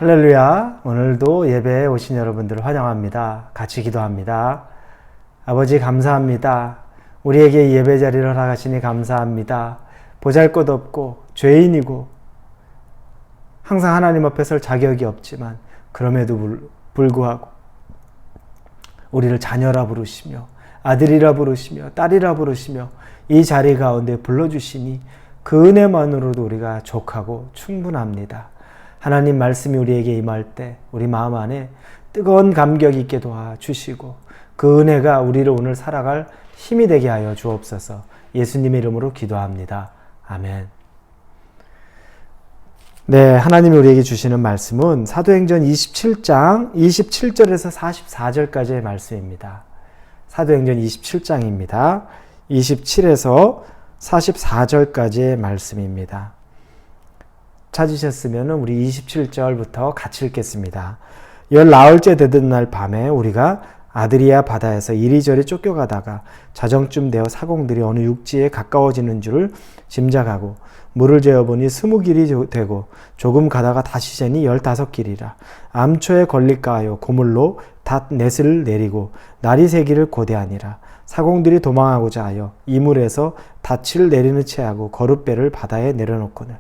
할렐루야. 오늘도 예배에 오신 여러분들을 환영합니다. 같이 기도합니다. 아버지 감사합니다. 우리에게 이 예배 자리를 허락하시니 감사합니다. 보잘것없고 죄인이고 항상 하나님 앞에 설 자격이 없지만 그럼에도 불구하고 우리를 자녀라 부르시며 아들이라 부르시며 딸이라 부르시며 이 자리 가운데 불러주시니 그 은혜만으로도 우리가 족하고 충분합니다. 하나님 말씀이 우리에게 임할 때 우리 마음 안에 뜨거운 감격 있게 도와주시고 그 은혜가 우리를 오늘 살아갈 힘이 되게 하여 주옵소서. 예수님의 이름으로 기도합니다. 아멘. 네, 하나님이 우리에게 주시는 말씀은 사도행전 27장 27절에서 44절까지의 말씀입니다. 사도행전 27장입니다. 27에서 44절까지의 말씀입니다. 찾으셨으면 우리 27절부터 같이 읽겠습니다. 19일째 되던 날 밤에 우리가 아드리아 바다에서 이리저리 쫓겨가다가 자정쯤 되어 사공들이 어느 육지에 가까워지는 줄을 짐작하고 물을 재어보니 20길이 되고 조금 가다가 다시 재니 15길이라. 암초에 걸릴까 하여 고물로 닷넷을 내리고 날이 새기를 고대하니라. 사공들이 도망하고자 하여 이물에서 닻을 내리는 채하고 거룻배를 바다에 내려놓거늘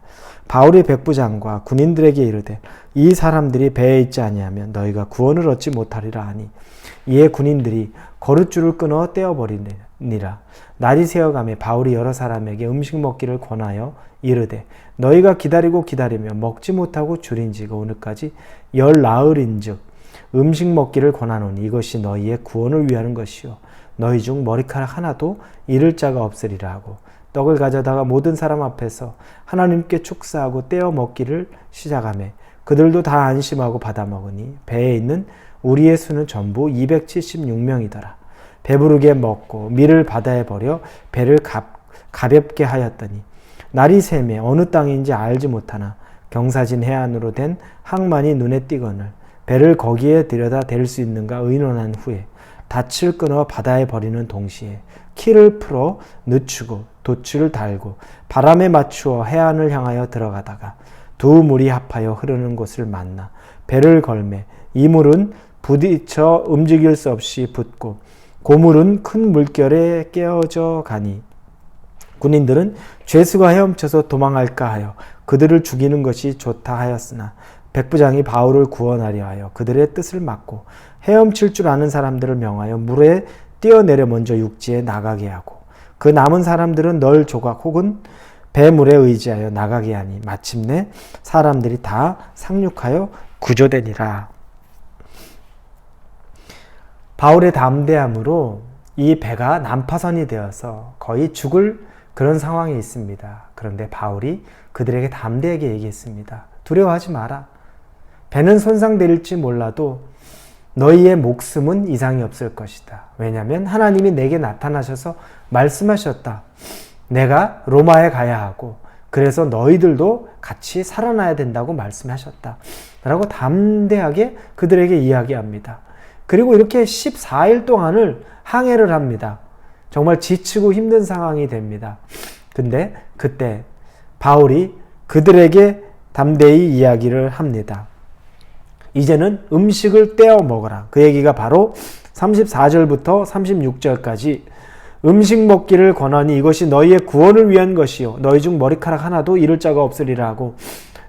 바울이 백부장과 군인들에게 이르되 이 사람들이 배에 있지 아니하면 너희가 구원을 얻지 못하리라 하니 이에 군인들이 거룻줄을 끊어 떼어버리니라. 날이 새어가매 바울이 여러 사람에게 음식 먹기를 권하여 이르되 너희가 기다리고 기다리며 먹지 못하고 줄인지가 오늘까지 10나흘인즉 음식 먹기를 권하노니 이것이 너희의 구원을 위하는 것이요 너희 중 머리카락 하나도 잃을 자가 없으리라 하고 떡을 가져다가 모든 사람 앞에서 하나님께 축사하고 떼어 먹기를 시작하매 그들도 다 안심하고 받아 먹으니 배에 있는 우리의 수는 전부 276명이더라. 배부르게 먹고 밀을 바다에 버려 배를 가볍게 하였더니 날이 새매 어느 땅인지 알지 못하나 경사진 해안으로 된 항만이 눈에 띄거늘 배를 거기에 들여다 댈 수 있는가 의논한 후에 닻을 끊어 바다에 버리는 동시에 키를 풀어 늦추고 돛을 달고 바람에 맞추어 해안을 향하여 들어가다가 두 물이 합하여 흐르는 곳을 만나 배를 걸매 이 물은 부딪혀 움직일 수 없이 붙고 고물은 큰 물결에 깨어져 가니 군인들은 죄수가 헤엄쳐서 도망할까 하여 그들을 죽이는 것이 좋다 하였으나 백부장이 바울을 구원하려 하여 그들의 뜻을 막고 헤엄칠 줄 아는 사람들을 명하여 물에 뛰어내려 먼저 육지에 나가게 하고 그 남은 사람들은 널 조각 혹은 배물에 의지하여 나가게 하니 마침내 사람들이 다 상륙하여 구조되니라. 바울의 담대함으로 이 배가 난파선이 되어서 거의 죽을 그런 상황이 있습니다. 그런데 바울이 그들에게 담대하게 얘기했습니다. 두려워하지 마라. 배는 손상될지 몰라도 너희의 목숨은 이상이 없을 것이다. 왜냐하면 하나님이 내게 나타나셔서 말씀하셨다. 내가 로마에 가야 하고 그래서 너희들도 같이 살아나야 된다고 말씀하셨다. 라고 담대하게 그들에게 이야기합니다. 그리고 이렇게 14일 동안을 항해를 합니다. 정말 지치고 힘든 상황이 됩니다. 근데 그때 바울이 그들에게 담대히 이야기를 합니다. 이제는 음식을 떼어 먹어라. 그 얘기가 바로 34절부터 36절까지 음식 먹기를 권하니 이것이 너희의 구원을 위한 것이요 너희 중 머리카락 하나도 잃을 자가 없으리라 하고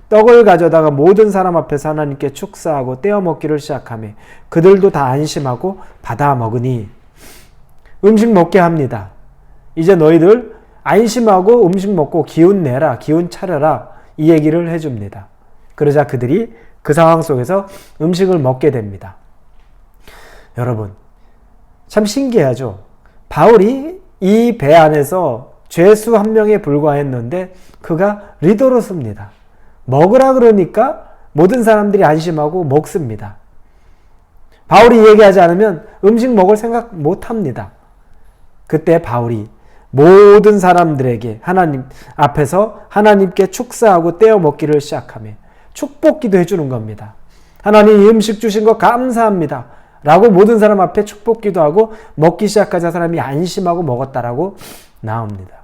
떡을 가져다가 모든 사람 앞에서 하나님께 축사하고 떼어 먹기를 시작하며 그들도 다 안심하고 받아 먹으니 음식 먹게 합니다. 이제 너희들 안심하고 음식 먹고 기운 내라, 기운 차려라 이 얘기를 해줍니다. 그러자 그들이 그 상황 속에서 음식을 먹게 됩니다. 여러분, 참 신기하죠? 바울이 이 배 안에서 죄수 한 명에 불과했는데 그가 리더로 섭니다. 먹으라 그러니까 모든 사람들이 안심하고 먹습니다. 바울이 얘기하지 않으면 음식 먹을 생각 못 합니다. 그때 바울이 모든 사람들에게 하나님 앞에서 하나님께 축사하고 떼어 먹기를 시작하며 축복기도 해주는 겁니다. 하나님 이 음식 주신 거 감사합니다. 라고 모든 사람 앞에 축복기도 하고 먹기 시작하자 사람이 안심하고 먹었다라고 나옵니다.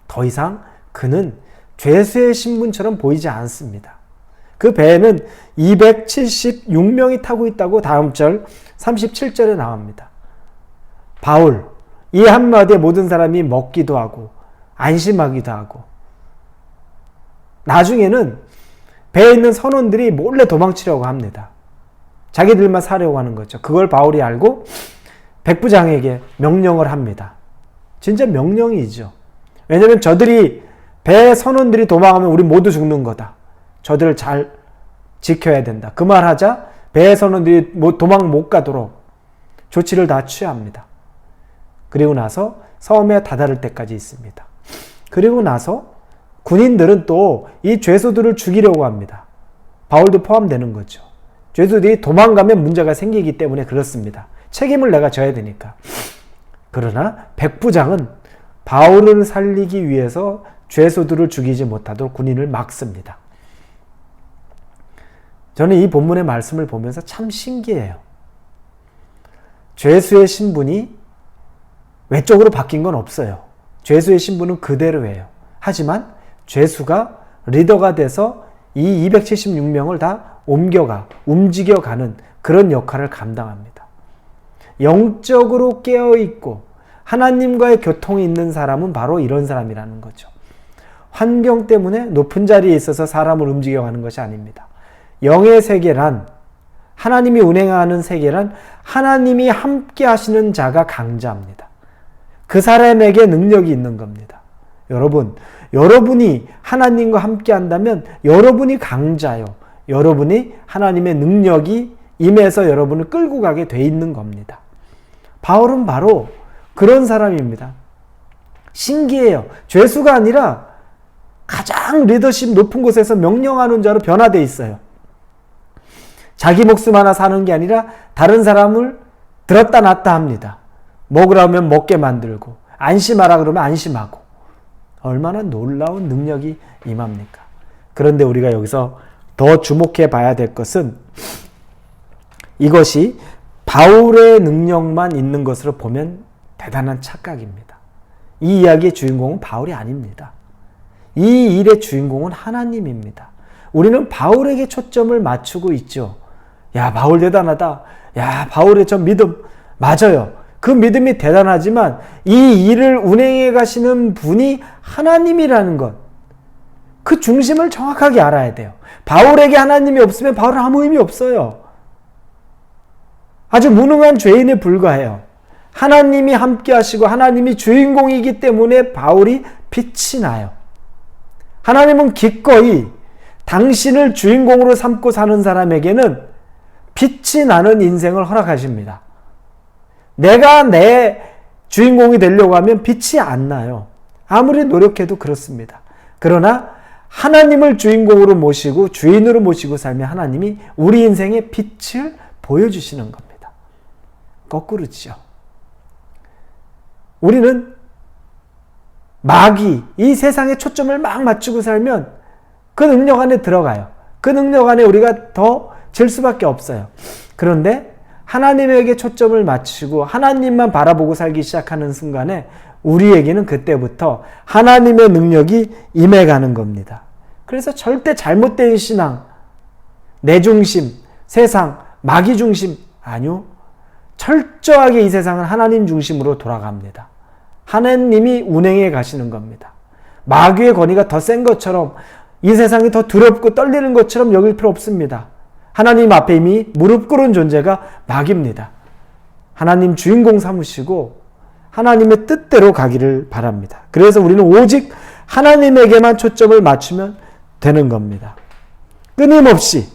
더 이상 그는 죄수의 신분처럼 보이지 않습니다. 그 배에는 276명이 타고 있다고 다음 절 37절에 나옵니다. 바울, 이 한마디에 모든 사람이 먹기도 하고 안심하기도 하고, 나중에는 배에 있는 선원들이 몰래 도망치려고 합니다. 자기들만 사려고 하는 거죠. 그걸 바울이 알고 백부장에게 명령을 합니다. 진짜 명령이죠. 왜냐하면 저들이, 배 선원들이 도망하면 우리 모두 죽는 거다. 저들을 잘 지켜야 된다. 그 말 하자 배 선원들이 도망 못 가도록 조치를 다 취합니다. 그리고 나서 섬에 다다를 때까지 있습니다. 그리고 나서 군인들은 또 이 죄수들을 죽이려고 합니다. 바울도 포함되는 거죠. 죄수들이 도망가면 문제가 생기기 때문에 그렇습니다. 책임을 내가 져야 되니까. 그러나 백부장은 바울을 살리기 위해서 죄수들을 죽이지 못하도록 군인을 막습니다. 저는 이 본문의 말씀을 보면서 참 신기해요. 죄수의 신분이 외적으로 바뀐 건 없어요. 죄수의 신분은 그대로예요. 하지만 죄수가 리더가 돼서 이 276명을 다 움직여가는 그런 역할을 감당합니다. 영적으로 깨어있고 하나님과의 교통이 있는 사람은 바로 이런 사람이라는 거죠. 환경 때문에 높은 자리에 있어서 사람을 움직여가는 것이 아닙니다. 영의 세계란, 하나님이 운행하는 세계란 하나님이 함께 하시는 자가 강자입니다. 그 사람에게 능력이 있는 겁니다. 여러분이 하나님과 함께 한다면 여러분이 강자요. 여러분이 하나님의 능력이 임해서 여러분을 끌고 가게 돼 있는 겁니다. 바울은 바로 그런 사람입니다. 신기해요. 죄수가 아니라 가장 리더십 높은 곳에서 명령하는 자로 변화되어 있어요. 자기 목숨 하나 사는 게 아니라 다른 사람을 들었다 놨다 합니다. 먹으라면 먹게 만들고, 안심하라 그러면 안심하고. 얼마나 놀라운 능력이 임합니까? 그런데 우리가 여기서 더 주목해 봐야 될 것은 이것이 바울의 능력만 있는 것으로 보면 대단한 착각입니다. 이 이야기의 주인공은 바울이 아닙니다. 이 일의 주인공은 하나님입니다. 우리는 바울에게 초점을 맞추고 있죠. 야, 바울 대단하다. 야, 바울의 저 믿음. 맞아요. 그 믿음이 대단하지만 이 일을 운행해 가시는 분이 하나님이라는 것, 그 중심을 정확하게 알아야 돼요. 바울에게 하나님이 없으면 바울은 아무 의미 없어요. 아주 무능한 죄인에 불과해요. 하나님이 함께 하시고 하나님이 주인공이기 때문에 바울이 빛이 나요. 하나님은 기꺼이 당신을 주인공으로 삼고 사는 사람에게는 빛이 나는 인생을 허락하십니다. 내가 내 주인공이 되려고 하면 빛이 안 나요. 아무리 노력해도 그렇습니다. 그러나 하나님을 주인공으로 모시고 주인으로 모시고 살면 하나님이 우리 인생의 빛을 보여주시는 겁니다. 거꾸로죠. 우리는 이 세상에 초점을 막 맞추고 살면 그 능력 안에 들어가요. 그 능력 안에 우리가 더 질 수밖에 없어요. 그런데 하나님에게 초점을 맞추고 하나님만 바라보고 살기 시작하는 순간에 우리에게는 그때부터 하나님의 능력이 임해가는 겁니다. 그래서 절대 잘못된 신앙, 내 중심, 세상, 마귀 중심, 아니요. 철저하게 이 세상은 하나님 중심으로 돌아갑니다. 하나님이 운행해 가시는 겁니다. 마귀의 권위가 더 센 것처럼, 이 세상이 더 두렵고 떨리는 것처럼 여길 필요 없습니다. 하나님 앞에 이미 무릎 꿇은 존재가 마귀입니다. 하나님 주인공 삼으시고 하나님의 뜻대로 가기를 바랍니다. 그래서 우리는 오직 하나님에게만 초점을 맞추면 되는 겁니다. 끊임없이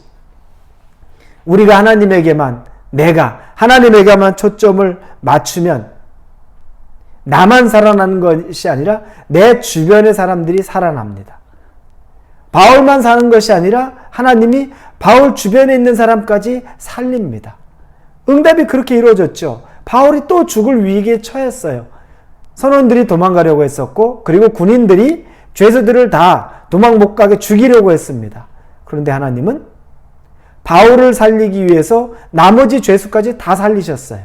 우리가 내가 하나님에게만 초점을 맞추면 나만 살아나는 것이 아니라 내 주변의 사람들이 살아납니다. 바울만 사는 것이 아니라 하나님이 바울 주변에 있는 사람까지 살립니다. 응답이 그렇게 이루어졌죠. 바울이 또 죽을 위기에 처했어요. 선원들이 도망가려고 했었고, 그리고 군인들이 죄수들을 다 도망 못 가게 죽이려고 했습니다. 그런데 하나님은 바울을 살리기 위해서 나머지 죄수까지 다 살리셨어요.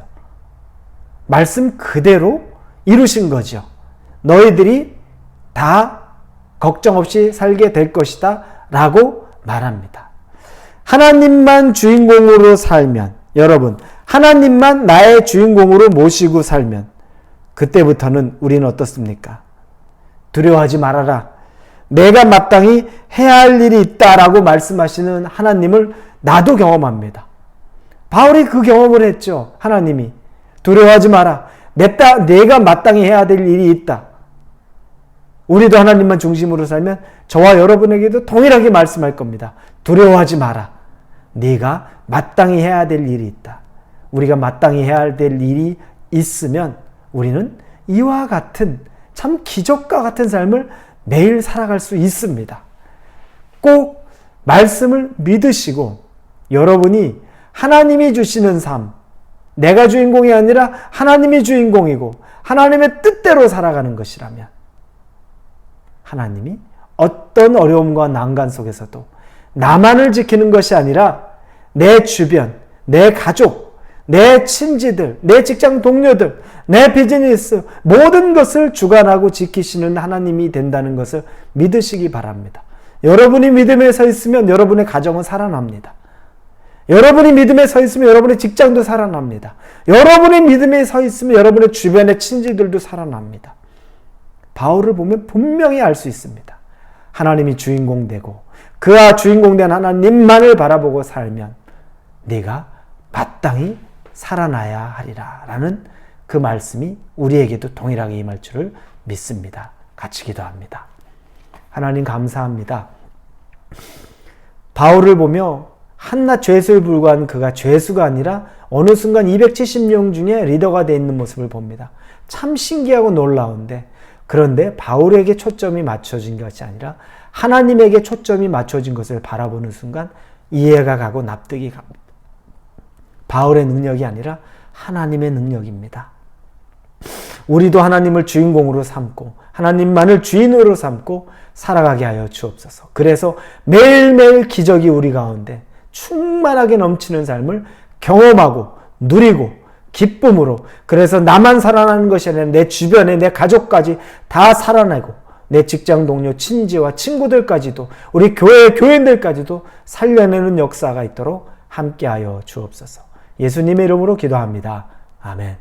말씀 그대로 이루신 거죠. 너희들이 다 걱정 없이 살게 될 것이다 라고 말합니다. 하나님만 주인공으로 살면, 여러분, 하나님만 나의 주인공으로 모시고 살면 그때부터는 우리는 어떻습니까? 두려워하지 말아라. 내가 마땅히 해야 할 일이 있다라고 말씀하시는 하나님을 나도 경험합니다. 바울이 그 경험을 했죠. 하나님이 두려워하지 마라. 내가 마땅히 해야 될 일이 있다. 우리도 하나님만 중심으로 살면 저와 여러분에게도 동일하게 말씀할 겁니다. 두려워하지 마라. 네가 마땅히 해야 될 일이 있다. 우리가 마땅히 해야 될 일이 있으면 우리는 이와 같은 참 기적과 같은 삶을 매일 살아갈 수 있습니다. 꼭 말씀을 믿으시고 여러분이 하나님이 주시는 삶, 내가 주인공이 아니라 하나님이 주인공이고 하나님의 뜻대로 살아가는 것이라면 하나님이 어떤 어려움과 난간 속에서도 나만을 지키는 것이 아니라 내 주변, 내 가족, 내 친지들, 내 직장 동료들, 내 비즈니스 모든 것을 주관하고 지키시는 하나님이 된다는 것을 믿으시기 바랍니다. 여러분이 믿음에 서 있으면 여러분의 가정은 살아납니다. 여러분이 믿음에 서 있으면 여러분의 직장도 살아납니다. 여러분이 믿음에 서 있으면 여러분의 주변의 친지들도 살아납니다. 바울을 보면 분명히 알 수 있습니다. 하나님이 주인공 되고 그와 주인공 된 하나님만을 바라보고 살면 네가 마땅히 살아나야 하리라 라는 그 말씀이 우리에게도 동일하게 임할 줄을 믿습니다. 같이 기도합니다. 하나님 감사합니다. 바울을 보며 한낱 죄수에 불과한 그가 죄수가 아니라 어느 순간 270명 중에 리더가 되어 있는 모습을 봅니다. 참 신기하고 놀라운데 그런데 바울에게 초점이 맞춰진 것이 아니라 하나님에게 초점이 맞춰진 것을 바라보는 순간 이해가 가고 납득이 가고 바울의 능력이 아니라 하나님의 능력입니다. 우리도 하나님을 주인공으로 삼고 하나님만을 주인으로 삼고 살아가게 하여 주옵소서. 그래서 매일매일 기적이 우리 가운데 충만하게 넘치는 삶을 경험하고 누리고 기쁨으로 그래서 나만 살아나는 것이 아니라 내 주변에 내 가족까지 다 살아내고 내 직장 동료 친지와 친구들까지도 우리 교인들까지도 살려내는 역사가 있도록 함께하여 주옵소서. 예수님의 이름으로 기도합니다. 아멘.